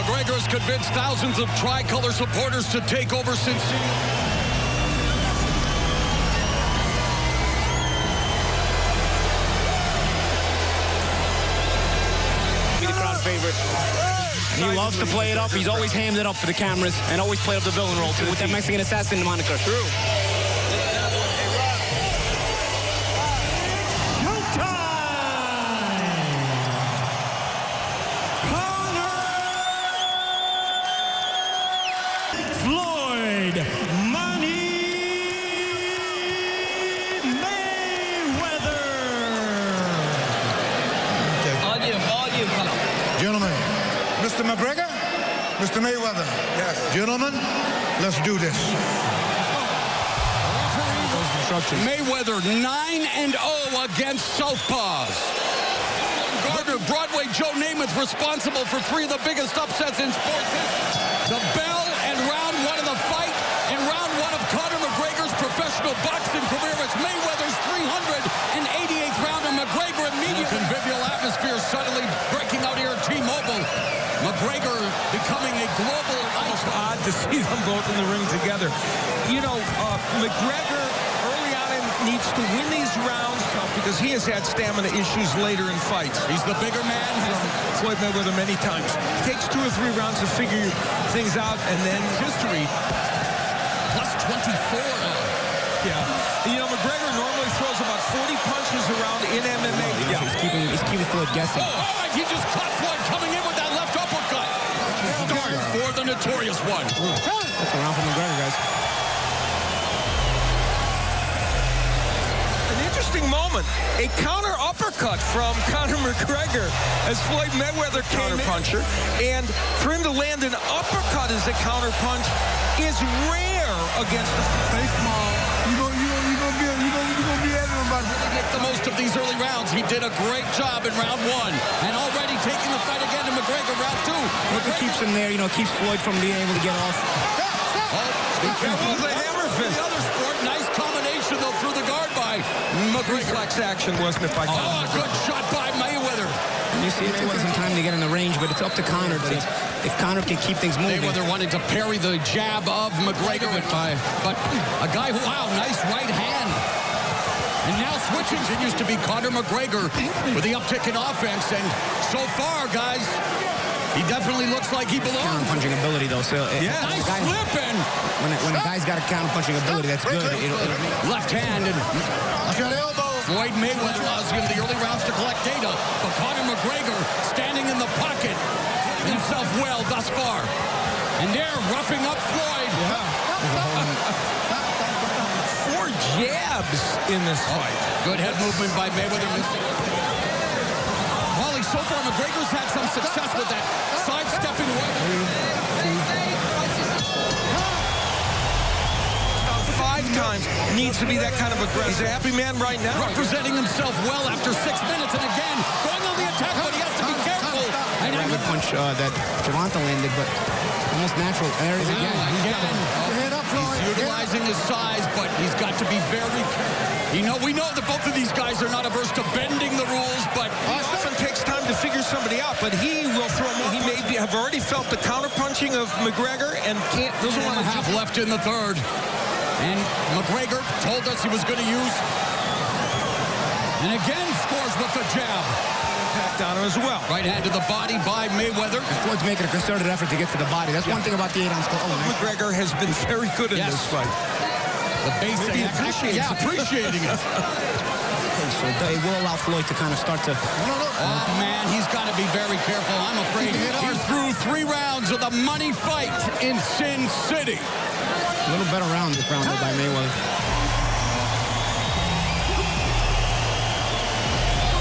McGregor has convinced thousands of tricolor supporters to take over since... The crowd favorite. He loves to play it up. He's always hammed it up for the cameras and always played up the villain role too with that Mexican assassin moniker. True. Floyd Money Mayweather. Volume, Conor. Gentlemen, Mr. McGregor, Mr. Mayweather. Yes. Gentlemen, let's do this. Mayweather 9-0 against Southpaws. Gardner, Broadway Joe Namath responsible for 3 of the biggest upsets in sports history. The bell and round 1 of the fight and round 1 of Conor McGregor's professional boxing career. It's Mayweather's 388th round, and McGregor immediately. Convivial atmosphere suddenly breaking out here at T-Mobile. McGregor becoming a global icon. It's odd to see them both in the ring together. You know, McGregor early on needs to win these rounds because he has had stamina issues later in fights. He's the bigger man. Floyd Mayweather many times. It takes 2 or 3 rounds to figure things out, and then history. Plus 24. Yeah. You know, McGregor normally throws about 40 punches around in MMA. Yeah. He's keeping Floyd guessing. Oh, all right, he just caught Floyd coming in with that left uppercut. Start for the notorious one. That's a round for McGregor, guys. Interesting moment. A counter uppercut from Conor McGregor as Floyd Mayweather came puncher, and for him to land an uppercut as a counter punch is rare against a Stay small. You're gonna be everybody. Get the most of these early rounds. He did a great job in round 1, and already taking the fight again to McGregor round 2. McGregor keeps him there, you know, keeps Floyd from being able to get off. Oh, Be careful of the hammer fist. The other sport, nice combination though through the guard by McGregor. Reflex action, wasn't it, by Conor? Oh, a good shot by Mayweather. You see, it took some time to get in the range, but it's up to Conor. If Conor can keep things moving. Mayweather wanted to parry the jab of McGregor, but a guy who, wow, nice right hand. And now switching continues to be Conor McGregor with the uptick in offense. And so far, guys, he definitely looks like he belongs. Counter-punching ability, though. So nice flipping. When a guy's got a counter-punching ability, that's good. Left hand and Floyd Mayweather allows him the early rounds to collect data, but Conor McGregor standing in the pocket himself well thus far. And they're roughing up Floyd. Yeah. 4 jabs in this fight. Good head movement by Mayweather. Wally, so far McGregor's had some success with that sidestepping away. 5 times needs to be that kind of aggressive. He's a happy man right now. Representing himself well after 6 minutes, and again going on the attack, but he has to be careful. And a good punch that Gervonta landed, but almost natural areas again. He's utilizing his size, but he's got to be very careful. We know that both of these guys are not averse to bending the rules, but it often takes time to figure somebody out, but he will throw more. He may have already felt the counter-punching of McGregor and doesn't want to half left in the third. And McGregor told us he was going to use, and again scores with the jab. Impact on him as well. Right hand to the body by Mayweather. Floyd's making a concerted effort to get to the body. That's one thing about the 8-ounce club. McGregor has been very good in this fight. The basic appreciating it. So they will allow Floyd to kind of start to... Oh, man, he's got to be very careful. I'm afraid he's through 3 rounds of the money fight in Sin City. A little better round this round by Mayweather.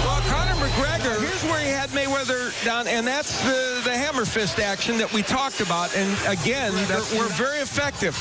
Well, Conor McGregor, here's where he had Mayweather down, and that's the hammer fist action that we talked about. And again, we're very effective.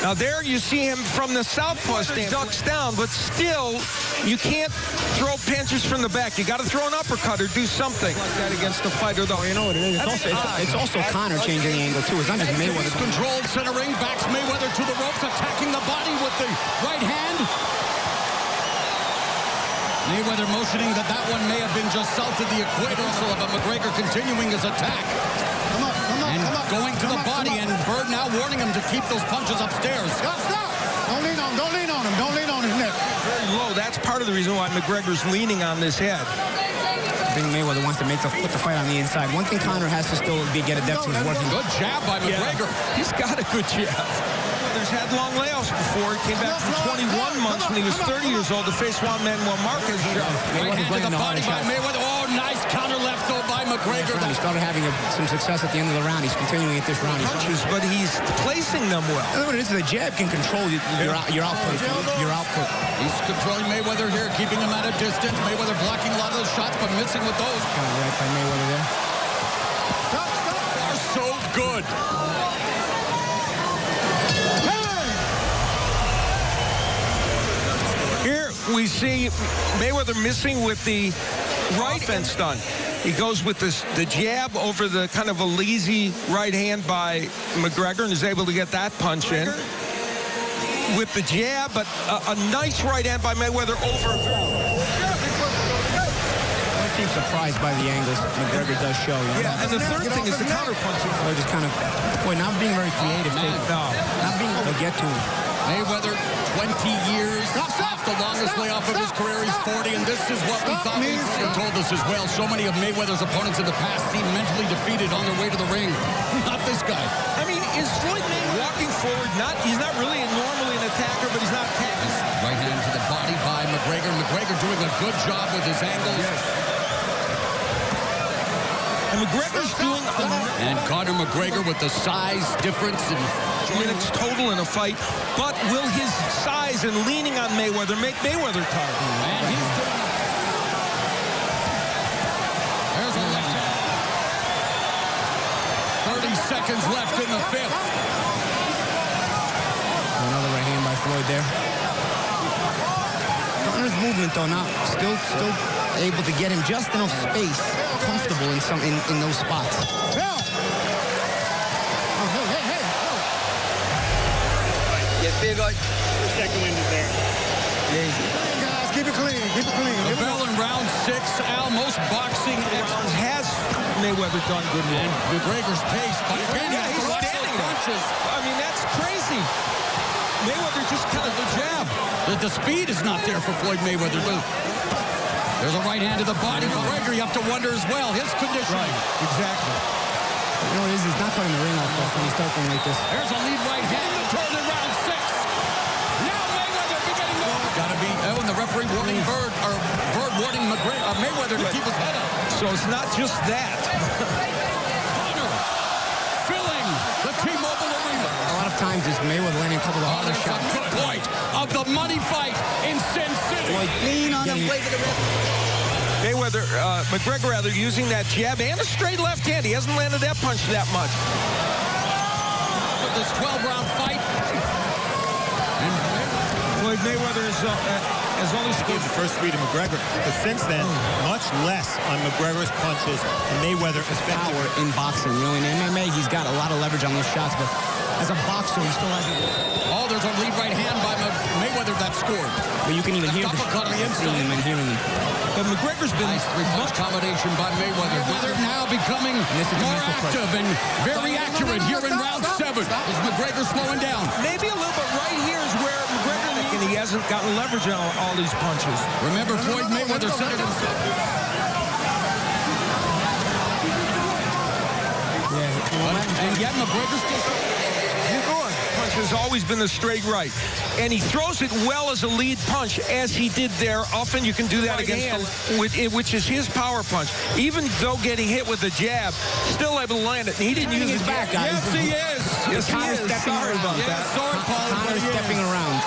Now there you see him from the southpaw stance, ducks down, but still you can't throw punches from the back. You got to throw an uppercut or do something like that against the fighter, though. You know what it is? It's also Conor changing the angle too. It's not just Mayweather. Controlled centering, backs Mayweather to the ropes, attacking the body with the right hand. Mayweather motioning that one may have been just south of the equator, so McGregor continuing his attack. And going to the body, and Bird now warning him to keep those punches upstairs. Stop. Don't lean on him. Don't lean on his neck. Very low. That's part of the reason why McGregor's leaning on this head. I think Mayweather wants to put the fight on the inside. One thing Conor has to still get adept to is working. Good jab by McGregor. Yeah. He's got a good jab. He's had long layoffs before. He came back from 21 months when he was 30 years old to face Juan Manuel Marquez. Right hand to the body by Mayweather. Oh, nice counter left though by McGregor. He started having some success at the end of the round. He's continuing at this round. Punches, but he's placing them well. What it is, the jab can control your output. He's controlling Mayweather here, keeping him at a distance. Mayweather blocking a lot of those shots, but missing with those. Kind of right by Mayweather there. Are so good. Here we see Mayweather missing with the right fence done. He goes with the jab over the kind of a lazy right hand by McGregor and is able to get that punch in. With the jab, but a nice right hand by Mayweather over. I seem surprised by the angles McGregor does show. Yeah, and the third thing is the counter punching. Floyd just kind of, not being very creative. Not being able to get to him. Mayweather, 20 years off the longest layoff of his career. He's 40, and this is what we thought. He told us as well. So many of Mayweather's opponents in the past seem mentally defeated on their way to the ring. Not this guy. I mean, is Floyd walking forward? He's not really normally an attacker, but he's not attacking. Right hand to the body by McGregor. McGregor doing a good job with his angles. Yes. And McGregor's doing and Conor McGregor with the size difference in minutes total in a fight, but will his size and leaning on Mayweather make Mayweather tired? And he's doing it. There's a left hand. 30 seconds left in the fifth. Another right hand by Floyd there. Conor's movement though, not still able to get him just enough space, comfortable in those spots. Get big on. Second wind is there. Guys, keep it clean. The bell in round 6. Al, most boxing Rounds has Mayweather done good work. and McGregor's pace, but again, Yeah, he's standing punches. I mean, that's crazy. Mayweather just kind of The jab. The speed is not there for Floyd Mayweather. There's a right hand to the body. McGregor, you have to wonder as well. His condition. right. Exactly. You know what it is? He's not cutting the ring off though when he's starting like this. There's a lead right hand. Turn in round 6. Now Mayweather beginning to... Gotta be... Oh, and the referee warning Bird warning Mayweather to keep his head up. So it's not just that. Conor filling the T-Mobile Arena. A lot of times is Mayweather landing a couple of harder There's a shots. good point of the money fight in Sin City. Lean on him, play to the rest. Mayweather, McGregor rather, using that jab and a straight left hand. He hasn't landed that punch that much. For this 12-round fight. And Floyd Mayweather has only scored The first 3 to McGregor, but since then, much less on McGregor's punches and Mayweather effective. Power in boxing. You know, in MMA, he's got a lot of leverage on those shots, but as a boxer, he still hasn't. oh, there's a lead right hand by Mayweather that scored. But you can even hear uppercut on the inside. seeing him and hearing him. But McGregor's been Nice three-punch combination by Mayweather. Mayweather now becoming this is the more mental active and very accurate here in round 7. Is McGregor slowing down? maybe a little bit. Right here is where McGregor, and he hasn't gotten leverage on all these punches. Remember, Floyd Mayweather said it himself. Yeah. And yet McGregor still... Punch has always been the straight right. And he throws it well as a lead punch, as he did there. Often you can do that against which is his power punch. Even though getting hit with the jab, still able to land it. And he didn't use his back, guys. Yes, he is. Yes, he is. Sorry about that. Sorry, Paul. Conor stepping around.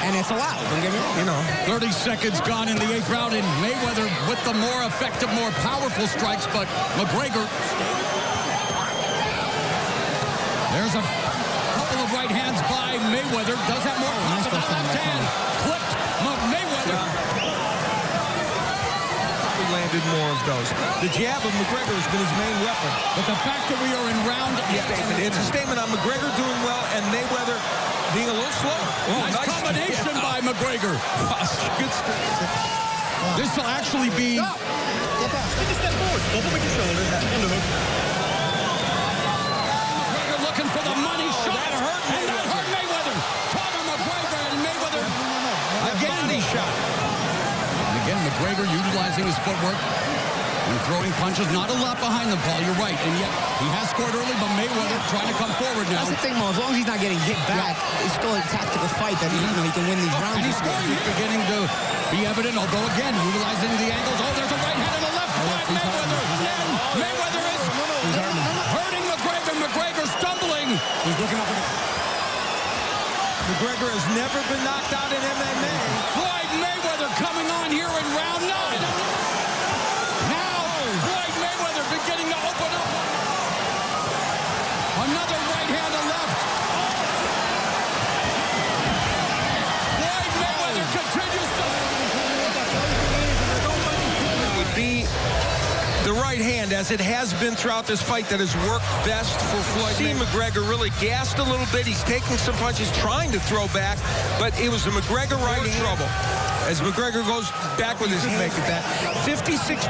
And it's allowed, don't get me wrong. You know. 30 seconds gone in the 8th round, and Mayweather with the more effective, more powerful strikes, but McGregor... There's a couple of right hands by Mayweather. Does have more confidence. Left hand clipped Mayweather. He landed more of those. The jab of McGregor has been his main weapon. But the fact that we are in round 8... It's a statement on McGregor doing well and Mayweather being a little slower. Nice combination by McGregor. Good stuff. This will actually be... Take a step forward. Double with your shoulders. Underhook. utilizing his footwork and throwing punches. Not a lot behind them, Paul. You're right. And yet he has scored early, but Mayweather trying to come forward now. That's the thing, Mo. As long as he's not getting hit back, it's still a tactical fight that he can win these rounds. And he's scoring. He's beginning to be evident, although again, utilizing the angles. Oh, there's a right hand and a left by Mayweather. And Mayweather is hurting McGregor. McGregor stumbling. He's looking up. McGregor has never been knocked out in MMA. Floyd Mayweather coming on here in round 9. Now, Floyd Mayweather beginning to open up. Another right hand to left. Floyd Mayweather continues to... It would be the right hand, as it has been throughout this fight, that has worked best for Floyd. See McGregor really gassed a little bit. He's taking some punches, trying to throw back, but it was the McGregor right hand. Trouble. As McGregor goes back with his hand. Make it that. 56%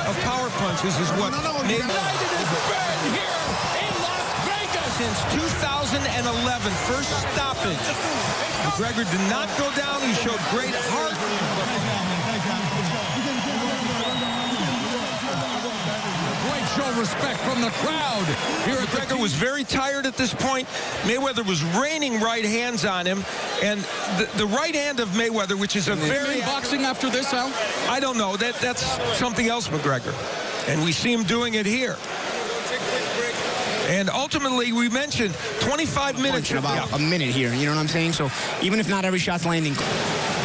of power punches is what made United has been here in Las Vegas since 2011. First stoppage. McGregor did not go down. He showed great heart. show respect from the crowd here at McGregor was very tired at this point. Mayweather was raining right hands on him, and the right hand of Mayweather, which is a very boxing after this, Al? I don't know. That's something else, McGregor, and we see him doing it here. And ultimately, we mentioned 25 minutes. About a minute here, you know what I'm saying? So even if not every shot's landing.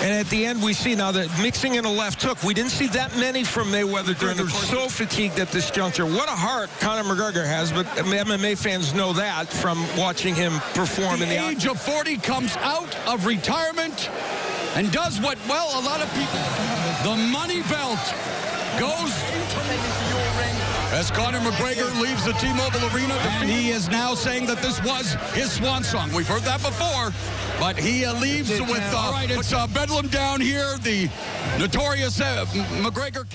And at the end, we see now that mixing in a left hook. We didn't see that many from Mayweather during the course. So fatigued at this juncture. What a heart Conor McGregor has, but MMA fans know that from watching him perform in the age of 40 comes out of retirement and does what, well, a lot of people, the money belt goes as Conor McGregor leaves the T-Mobile Arena. And he is now saying that this was his swan song. We've heard that before, but he leaves with, all right, it's Bedlam down here, the notorious McGregor.